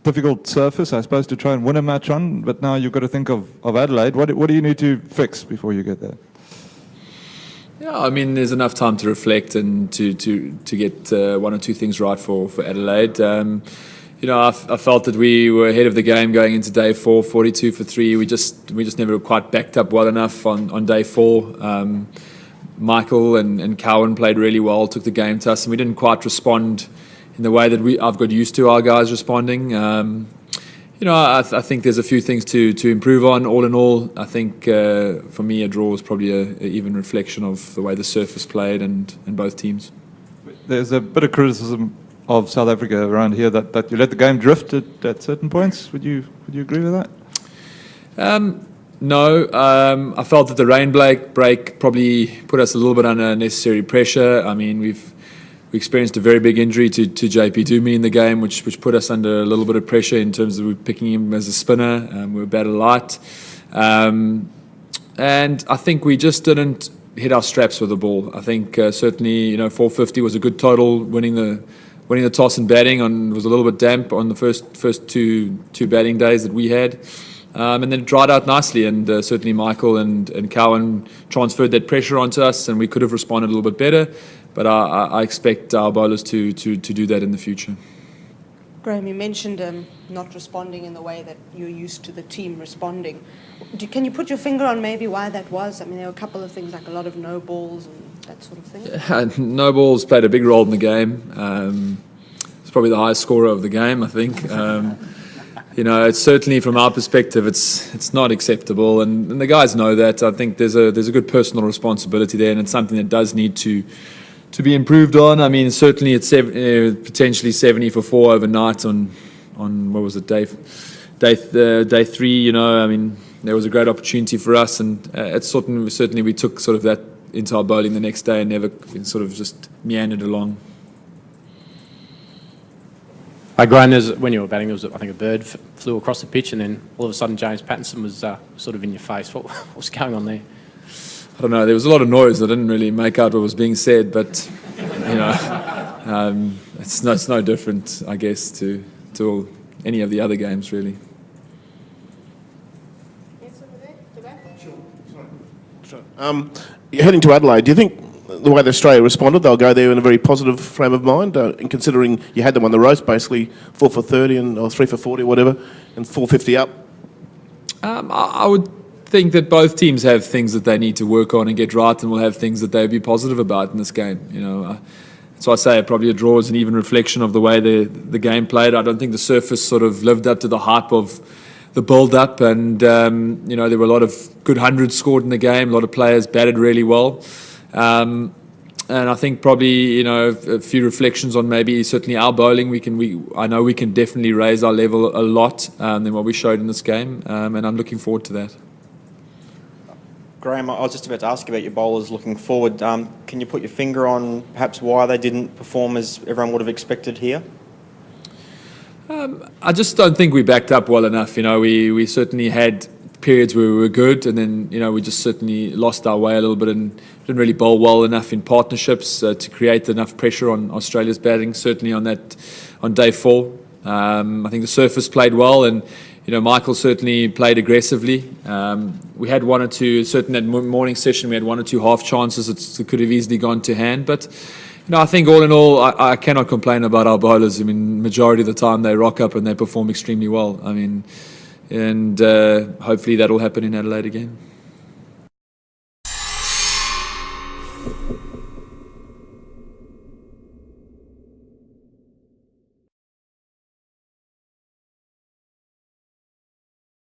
difficult surface, I suppose, to try and win a match on, but now you've got to think of Adelaide. What do you need to fix before you get there? Yeah, I mean, there's enough time to reflect and to get one or two things right for Adelaide. I felt that we were ahead of the game going into day 4, 42 for 3. We just never quite backed up well enough on day 4. Michael and Cowan played really well, took the game to us, and we didn't quite respond in the way that I've got used to our guys responding. I think there's a few things to improve on. All in all, I think for me a draw was probably an even reflection of the way the surface played and both teams. There's a bit of criticism of South Africa around here that you let the game drift at certain points. Would you agree with that? No, I felt that the rain break probably put us a little bit under unnecessary pressure. I mean, we experienced a very big injury to JP Dumi in the game, which put us under a little bit of pressure in terms of picking him as a spinner. We were battle light, and I think we just didn't hit our straps with the ball. I think certainly 450 was a good total. Winning the toss and batting was a little bit damp on the first two batting days that we had. And then it dried out nicely, and certainly Michael and Cowan transferred that pressure onto us, and we could have responded a little bit better. But I expect our bowlers to do that in the future. Graeme, you mentioned not responding in the way that you're used to the team responding. Can you put your finger on maybe why that was? I mean, there were a couple of things like a lot of no balls and that sort of thing. No balls played a big role in the game. It's probably the highest scorer of the game, I think. It's certainly from our perspective, it's not acceptable, and the guys know that. I think there's a good personal responsibility there, and it's something that does need to be improved on. I mean, certainly it's potentially 70 for 4 overnight on what was it, day 3. I mean, there was a great opportunity for us, and it's certainly we took sort of that into our bowling the next day and never sort of just meandered along. Graeme, when you were batting, there was, I think, a bird flew across the pitch, and then all of a sudden James Pattinson was sort of in your face. What was going on there? I don't know. There was a lot of noise. I didn't really make out what was being said, but it's no different, I guess, to any of the other games, really. You're heading to Adelaide. Do you think the way that Australia responded, they'll go there in a very positive frame of mind, and considering you had them on the roast, basically 4 for 30 or 3 for 40 or whatever, and 450 up? I would think that both teams have things that they need to work on and get right, and will have things that they'll be positive about in this game. That's why I say probably a draw is an even reflection of the way the game played. I don't think the surface sort of lived up to the hype of the build-up, and there were a lot of good hundreds scored in the game. A lot of players batted really well. And I think probably a few reflections on maybe certainly our bowling. I know we can definitely raise our level a lot than what we showed in this game, and I'm looking forward to that. Graeme, I was just about to ask you about your bowlers looking forward. Can you put your finger on perhaps why they didn't perform as everyone would have expected here? I just don't think we backed up well enough. We certainly had periods where we were good, and then we just certainly lost our way a little bit and didn't really bowl well enough in partnerships to create enough pressure on Australia's batting. Certainly on day 4, I think the surface played well, and Michael certainly played aggressively. We had one or two, certainly that morning session, we had 1 or 2 half chances that could have easily gone to hand, but. I think all in all, I cannot complain about our bowlers. I mean, majority of the time they rock up and they perform extremely well. I mean, and hopefully that will happen in Adelaide again.